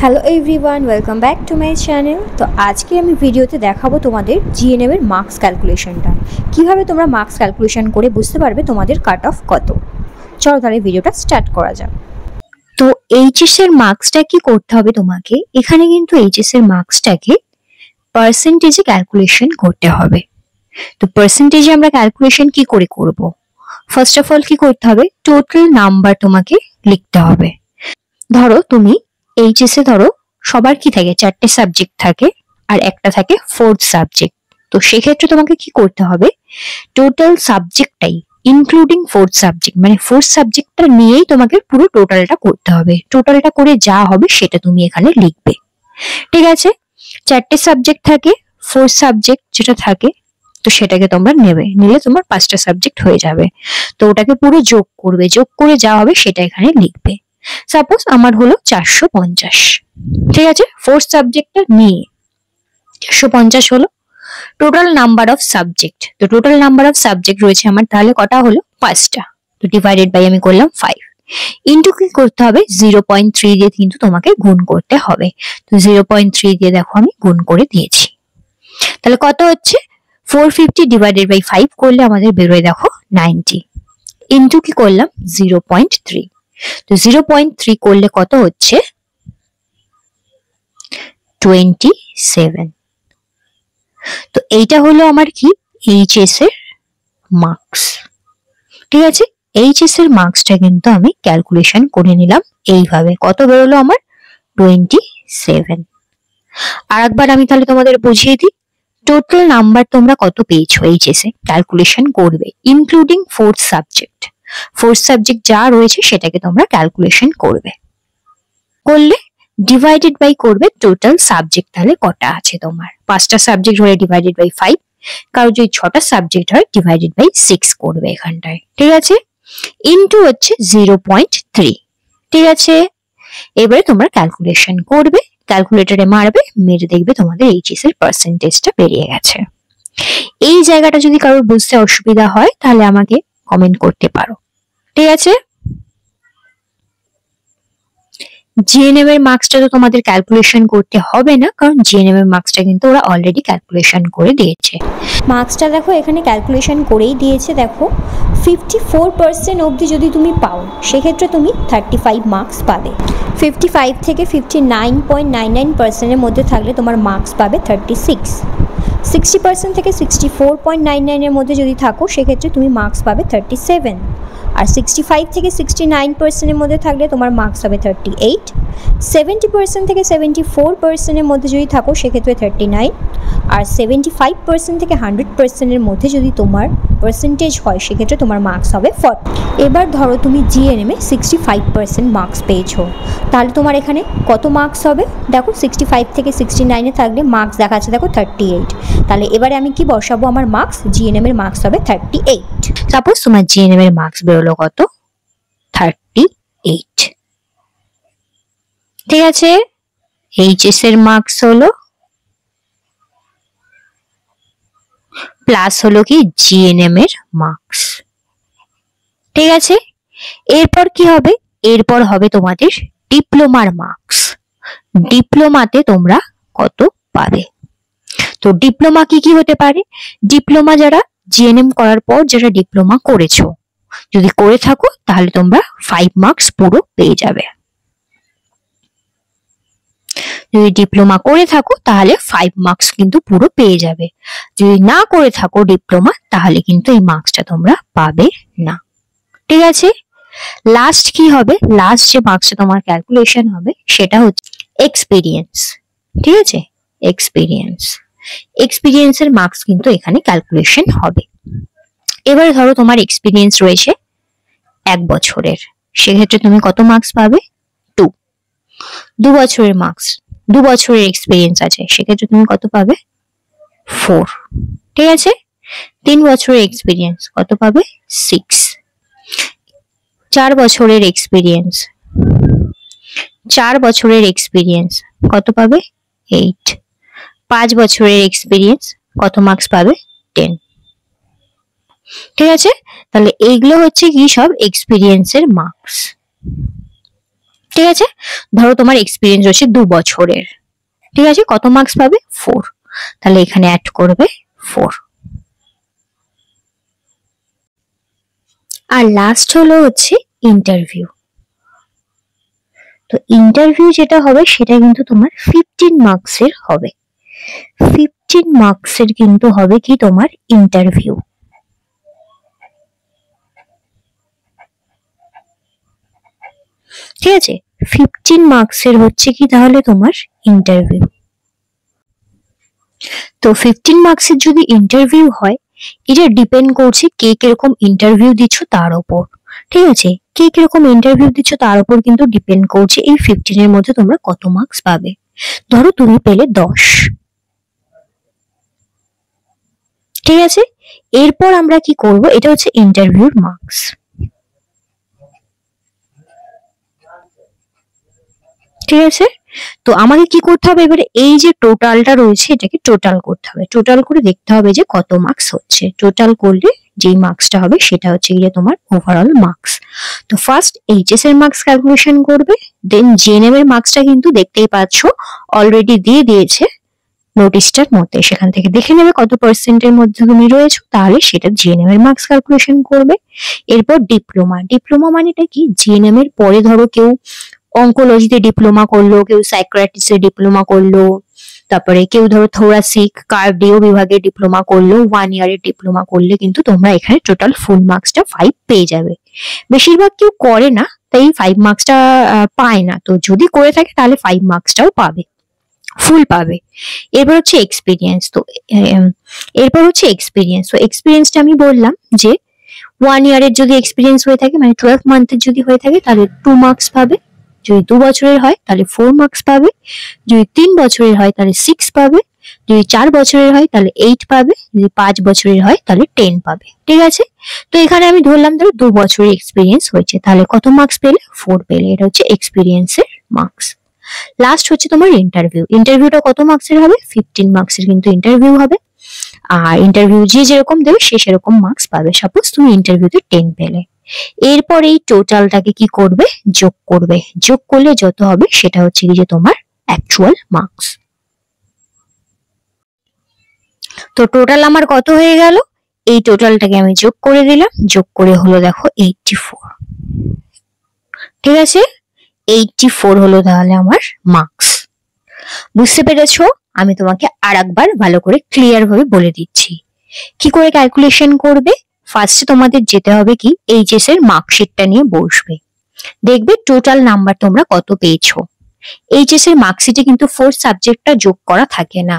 Hello everyone, welcome back to my channel. তো আজকে আমি ভিডিওতে দেখাবো তোমাদের জিএনএম এর মার্কস ক্যালকুলেশনটা। কিভাবে তোমরা মার্কস ক্যালকুলেশন করে বুঝতে পারবে তোমাদের কাট অফ কত। চলো তাহলে ভিডিওটা স্টার্ট করা যাক। তো এইচএস এর মার্কসটা কি করতে হবে তোমাকে, এখানে কিন্তু এইচএস এর মার্কসটাকে পার্সেন্টেজে ক্যালকুলেশন করতে হবে। তো পার্সেন্টেজে আমরা ক্যালকুলেশন কি করে করব? ফার্স্ট অফ অল কি করতে হবে, টোটাল নাম্বার তোমাকে লিখতে হবে। ধরো তুমি এইচএস এ ধরো সবার কি থাকে, 4টে সাবজেক্ট থাকে আর একটা থাকে 4th সাবজেক্ট। তো সেক্ষেত্রে তোমাকে কি করতে হবে, টোটাল সাবজেক্টটাই ইনক্লুডিং 4th সাবজেক্ট, মানে 4th সাবজেক্টটা নিয়েই তোমাকে পুরো টোটালটা করতে হবে। টোটালটা করে যা হবে সেটা তুমি এখানে লিখবে, ঠিক আছে? 4টে সাবজেক্ট থাকে, 4th সাবজেক্ট যেটা থাকে তো সেটাকে তোমরা নেবে, নিলে তোমার 5টা সাবজেক্ট হয়ে যাবে। তো ওটাকে পুরো যোগ করবে, যোগ করে যা হবে সেটা এখানে লিখবে। সাপোজ আমার হলো 450, ঠিক আছে? 4th সাবজেক্টটা নিয়ে 450 হলো টোটাল নাম্বার অফ সাবজেক্ট। তো টোটাল নাম্বার অফ সাবজেক্ট রয়েছে আমার, তাহলে কটা হলো? 5টা। তো ডিভাইডেড বাই আমি করলাম 5, ইন্টু কি করতে হবে, 0.3 দিয়ে কিন্তু তোমাকে গুণ করতে হবে। তো 0.3 দিয়ে দেখো আমি গুণ করে দিয়েছি। তাহলে কত হচ্ছে, 450 ডিভাইডেড বাই 5 করলে আমাদের বেরোয় দেখো 90, ইন্টু কি করলাম 0.3। তো 0.3 করলে কত হচ্ছে, 27। তো এইটা হলো আমার কি, এইচএস এর মার্কস, ঠিক আছে? এইচএস এর মার্কসটা কিন্তু আমি ক্যালকুলেশন করে নিলাম এইভাবে। কত বেরোলো আমার, 27। আর একবার আমি তাহলে তোমাদের বুঝিয়ে দিই, টোটাল নাম্বার তোমরা কত পেয়েছো এইচএস এ ক্যালকুলেশন করবে, including 4th subject. 4th subject যা রয়েছে সেটাকে তোমরা ক্যালকুলেশন করবে, করলে ডিভাইডেড বাই করবে টোটাল সাবজেক্ট, তাহলে কটা আছে তোমার। 5টা সাবজেক্ট হলে ডিভাইডেড বাই 5, কারণ যদি 6টা সাবজেক্ট হয় ডিভাইডেড বাই 6 করবে এখানটায়, ঠিক আছে? ইনটু হচ্ছে 0.3, ঠিক আছে? এবারে তোমরা ক্যালকুলেশন করবে, ক্যালকুলেটরে মারবে, মেরে দেখবে তোমাদের এইচএস এর পার্সেন্টেজটা বেরিয়ে গেছে। এই জায়গাটা যদি কারোর বুঝতে অসুবিধা হয় তাহলে আমাকে কমেন্ট করতে পারো, ঠিক আছে? জিএনএম এর মার্কসটা তো তোমাদের ক্যালকুলেশন করতে হবে না, কারণ জিএনএম এর মার্কসটা কিন্তু ওরা অলরেডি ক্যালকুলেশন করে দিয়েছে। মার্কসটা দেখো এখানে ক্যালকুলেশন করেই দিয়েছে। দেখো 54% অবধি যদি তুমি পাও সেক্ষেত্রে তুমি 35 মার্কস পাবে। 55 থেকে 59.99% এর মধ্যে থাকলে তোমার মার্কস পাবে 36। 60% থেকে 64.99 এর মধ্যে যদি থাকো সেক্ষেত্রে তুমি মার্কস পাবে 37। আর 65 থেকে 69% এর মধ্যে থাকলে তোমার মার্কস হবে 38। 70% থেকে 74% এর মধ্যে যদি থাকো সেক্ষেত্রে 39। আর 75% থেকে 100% এর মধ্যে যদি তোমার পার্সেন্টেজ হয় সেক্ষেত্রে তোমার মার্কস হবে 40। এবার ধরো তুমি জিএনএম এ 65% মার্কস পেয়েছো, তাহলে তোমার এখানে কত মার্কস হবে? দেখো 65 থেকে 69 থাকলে মার্কস দেখাচ্ছে দেখো 38। তাহলে এবারে আমি কি বসাবো, আমার মার্কস জিএনএম এর মার্কস হবে 38। সাপোজ তোমার জিএনএম এর মার্কস বেরোলো কত, 38, ঠিক আছে? এইচএস এর মার্কস হলো প্লাস হলো কি জিএনএম এর মার্কস, ঠিক আছে? এরপর কি হবে, এরপর হবে তোমাদের ডিপ্লোমার মার্কস। ডিপ্লোমাতে তোমরা কত পাবে? তো ডিপ্লোমা কি কি হতে পারে, ডিপ্লোমা যারা জিএনএম করার পর যারা ডিপ্লোমা করেছো, যদি করে থাকো তাহলে তোমরা 5 মার্কস পুরো পেয়ে যাবে। যদি ডিপ্লোমা করে থাকো তাহলে 5 মার্কস কিন্তু পুরো পেয়ে যাবে। যদি না করে থাকো ডিপ্লোমা তাহলে কিন্তু এই মার্কসটা তোমরা পাবে না, ঠিক আছে? লাস্ট কি হবে, লাস্ট যে মার্কসটা তোমার ক্যালকুলেশন হবে সেটা হচ্ছে এক্সপিরিয়েন্স, ঠিক আছে? এক্সপিরিয়েন্স, এক্সপিরিয়েন্সের মার্কস কিন্তু এখানে ক্যালকুলেশন হবে। এবার ধরো তোমার এক্সপিরিয়েন্স রয়েছে 1 বছরের, সেক্ষেত্রে তুমি কত মার্কস পাবে, 2। 2 বছরের মার্কস, 2 বছরের এক্সপিরিয়েন্স আছে সেক্ষেত্রে তুমি কত পাবে, 4, ঠিক আছে? 3 বছরের এক্সপিরিয়েন্স কত পাবে, 6। 4 বছরের এক্সপিরিয়েন্স, 4 বছরের এক্সপিরিয়েন্স কত পাবে, 8। 5 বছরের এক্সপিরিয়েন্স কত মার্কস পাবে, 10, ঠিক আছে? তাহলে এইগুলো হচ্ছে কি সব এক্সপিরিয়েন্সের মার্কস। ঠিক আছে, ধরো তোমার এক্সপিরিয়েন্স হচ্ছে 2 বছরের, ঠিক আছে, কত মার্কস পাবে? 4। তাহলে এখানে অ্যাড করবে 4। আর লাস্ট হলো হচ্ছে ইন্টারভিউ। তো ইন্টারভিউ যেটা হবে সেটা কিন্তু তোমার 15 মার্কসের হবে। 15 মার্কসের কিন্তু হবে কি তোমার ইন্টারভিউ। ঠিক আছে, 15 মার্কসের হচ্ছে কি তাহলে তোমার ইন্টারভিউ। তো 15 মার্কসের যদি ইন্টারভিউ হয়, এটা ডিপেন্ড করছে কে কিরকম ইন্টারভিউ দিচ্ছ তার উপর। ঠিক আছে, কে কিরকম ইন্টারভিউ দিচ্ছ তার উপর কিন্তু ডিপেন্ড করছে এই 15 এর মধ্যে তোমরা কত মার্কস পাবে। ধরো তুমি পেলে 10, ঠিক আছে, এরপর আমরা কি করব, এটা হচ্ছে ইন্টারভিউর মার্কস। ঠিক আছে, তো আমাকে কি করতে হবে, এবারে এই যে টোটালটা রয়েছে এটাকে টোটাল করতে হবে। টোটাল করে দেখতে হবে যে কত মার্কস হচ্ছে। টোটাল করলে যেই মার্কসটা হবে সেটা হচ্ছে গিয়ে তোমার ওভারঅল মার্কস। তো ফার্স্ট এইচএস এর মার্কস ক্যালকুলেশন করবে, দেন জিএনএম এর মার্কসটা কিন্তু দেখতেই পাচ্ছ অলরেডি দিয়ে দিয়েছে নোটিশটার মধ্যে, সেখান থেকে দেখে নেবে কত পার্সেন্টের মধ্যে তুমি রয়েছো, তাহলে সেটা জিএনএম এর মার্কস ক্যালকুলেশন করবে। এরপর ডিপ্লোমা। ডিপ্লোমা মানেটা কি, জিএনএম এর পরে ধরো কেউ অঙ্কোলজিতে ডিপ্লোমা করলো, কেউ সাইকিয়াট্রিস্টে ডিপ্লোমা করলো, তারপরে কেউ ধরো থোরাসিক কার্ডিও বিভাগে ডিপ্লোমা করলো, 1 ইয়ারের ডিপ্লোমা করলে কিন্তু তোমরা এখানে টোটাল ফুল মার্কসটা 5 পেয়ে যাবে। বেশিরভাগ কেউ করে না, তাই 5 মার্কসটা পায় না, তো যদি করে থাকে তাহলে 5 মার্কসটাও পাবে, ফুল পাবে। এরপর হচ্ছে এক্সপিরিয়েন্স। তো এরপর হচ্ছে এক্সপিরিয়েন্স। তো এক্সপিরিয়েন্সটা আমি বললাম যে 1 ইয়ারের যদি এক্সপিরিয়েন্স হয়ে থাকে, মানে 12 মান্থের যদি হয়ে থাকে তাহলে 2 মার্কস পাবে, যদি 2 বছরের হয় তাহলে 4 মার্কস পাবে, যদি 3 বছরের হয় তাহলে 6 পাবে, যদি 4 বছরের হয় তাহলে 8 পাবে, যদি 5 বছরের হয় তাহলে 10 পাবে। ঠিক আছে, তো এখানে আমি ধরলাম ধরো 2 বছরের এক্সপিরিয়েন্স হয়েছে, তাহলে কত মার্কস পেলে? 4 পেলে। এটা হচ্ছে এক্সপিরিয়েন্সের মার্কস। লাস্ট হচ্ছে তোমার ইন্টারভিউ। ইন্টারভিউটা কত মার্কসের হবে? 15 মার্কসের কিন্তু ইন্টারভিউ হবে। আর ইন্টারভিউ যে যেরকম দেবে সে সেরকম মার্কস পাবে। সাপোজ তুমি ইন্টারভিউতে 10 পেলে, এরপর এই টোটালটাকে কি করবে? যোগ করবে। যোগ করলে যত হবে সেটা হচ্ছে কি যে তোমার অ্যাকচুয়াল মার্কস। তো টোটাল আমার কত হয়ে গেল? এই টোটালটাকে আমি যোগ করে দিলাম, যোগ করে হলো দেখো 84। ঠিক আছে, 84 হলো তাহলে আমার মার্কস। বুঝতে পেরেছো? আমি তোমাকে আরেকবার ভালো করে ক্লিয়ার ভাবে বলে দিচ্ছি কি করে ক্যালকুলেশন করবে। ফার্স্টে তোমাদের যেতে হবে কি, এইচএস এর মার্কশিটটা নিয়ে বসবে, দেখবে টোটাল নাম্বার তোমরা কত পেয়েছো। এইচএস এর মার্কশিটে কিন্তু 4 সাবজেক্টটা যোগ করা থাকে না,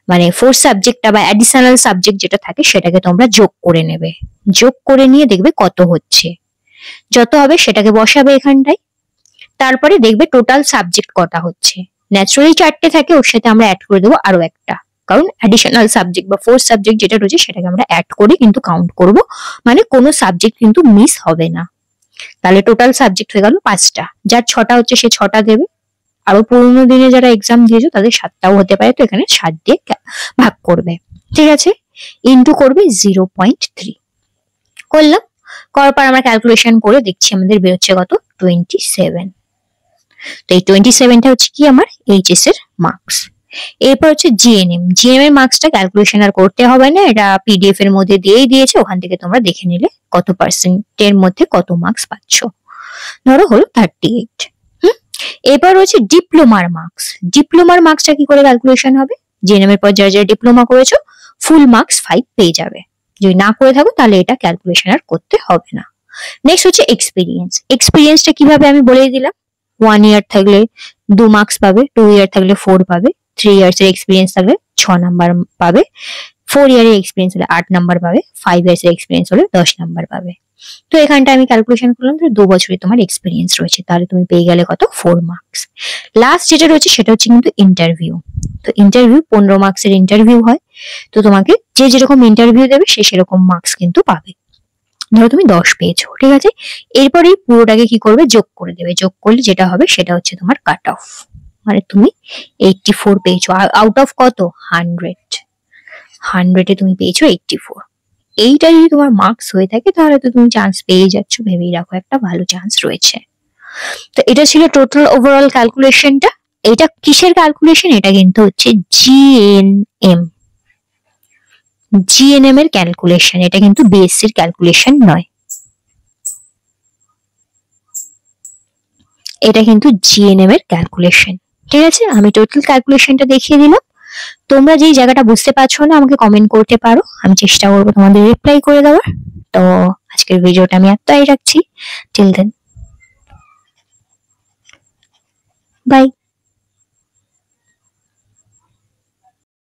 মানে 4 সাবজেক্টটা বা অ্যাডিশনাল সাবজেক্ট যেটা থাকে সেটাকে তোমরা যোগ করে নেবে। যোগ করে নিয়ে দেখবে কত হচ্ছে, যত হবে সেটাকে বসাবে এখানটায়। তারপরে দেখবে টোটাল সাবজেক্ট কটা হচ্ছে। ন্যাচারালি 4টে থাকে, ওর সাথে আমরা অ্যাড করে দেবো আরো একটা, কারণ অ্যাডিশনাল সাবজেক্ট বা 4 সাবজেক্ট যেটা রয়েছে সেটাকে আমরা অ্যাড করে কিন্তু কাউন্ট করব, মানে কোনো সাবজেক্ট কিন্তু মিস হবে না। তাহলে টোটাল সাবজেক্ট হয়ে গেল 5টা, যার 6টা হচ্ছে সে 6টা দেবে। আরো পুরোনো দিনে যারা এক্সাম দিয়েছো তাদের 7টাও হতে পারে, তো এখানে 7 দিয়ে ভাগ করবে। ঠিক আছে, ইন্টু করবে 0.3। করলাম, করার পর আমরা ক্যালকুলেশন করে দেখছি আমাদের বেরোচ্ছে কত? 27। তো এই 27টা হচ্ছে কি আমার এইচএস এর মার্কস। এরপর হচ্ছে জিএনএম। জিএনএম এর মার্কসটা ক্যালকুলেশন আর করতে হবে না, এটা পিডিএফ এর মধ্যে দিয়েই দিয়েছে, ওখান থেকে তোমরা দেখে নিলে কত পার্সেন্টের মধ্যে কত মার্কস পাচ্ছ। ধরো হলো 38। এবার হচ্ছে ডিপ্লোমার মার্কস। ডিপ্লোমার মার্কসটা কি করে ক্যালকুলেশন হবে? জিএনএম এর পর যারা যারা ডিপ্লোমা করেছো ফুল মার্কস 5 পেয়ে যাবে। যদি না করে থাকো তাহলে এটা ক্যালকুলেশন আর করতে হবে না। নেক্সট হচ্ছে এক্সপিরিয়েন্স। এক্সপিরিয়েন্সটা কিভাবে আমি বলে দিলাম, 1 ইয়ার থাকলে 2 মার্কস পাবে, 2 ইয়ার থাকলে 4 পাবে, 3 ইয়ার্স এর এক্সপিরিয়েন্স থাকলে 6 নাম্বার পাবে, 4 ইয়ারের এক্সপিরিয়েন্স হলে 8 নাম্বার পাবে, 5 ইয়ার্স এর এক্সপিরিয়েন্স হলে 10 নাম্বার পাবে। তো এখানটা আমি ক্যালকুলেশন করলাম, 2 বছরে তোমার এক্সপিরিয়েন্স রয়েছে, তাহলে তুমি পেয়ে গেলে কত? 4 মার্কস। লাস্ট যেটা রয়েছে সেটা হচ্ছে কিন্তু ইন্টারভিউ। তো ইন্টারভিউ 15 মার্কসের ইন্টারভিউ হয়, তো তোমাকে যে যেরকম ইন্টারভিউ দেবে সে সেরকম মার্কস কিন্তু পাবে। ধরো তুমি 10 পেয়েছো, ঠিক আছে, এরপরে পুরোটাকে কি করবে? যোগ করে দেবে। যোগ করলে যেটা হবে সেটা হচ্ছে তোমার কাট অফ, মানে তুমি 84 পেয়েছো আউট অফ কত? 100 তুমি পেয়েছো 84। এইটা যদি তোমার মার্কস হয়ে থাকে তাহলে তো তুমি চান্স পেয়ে যাচ্ছ, ভেবেই রাখো একটা ভালো চান্স রয়েছে। তো এটা ছিল টোটাল ওভারঅল ক্যালকুলেশনটা। এটা কিসের ক্যালকুলেশন? এটা কিন্তু হচ্ছে জিএনএম এর ক্যালকুলেশন, এটা কিন্তু বিএসসির ক্যালকুলেশন নয়। এটা কিন্তু জিএনএম এর ক্যালকুলেশন। ঠিক আছে, আমি টোটাল ক্যালকুলেশনটা দেখিয়ে দিলাম। তোমরা যেই জায়গাটা বুঝতে পারছো না আমাকে কমেন্ট করতে পারো, আমি চেষ্টা করবো তোমাদের রিপ্লাই করে দেওয়ার। তো আজকের ভিডিওটা আমি এতটাই রাখছি। Till then, by.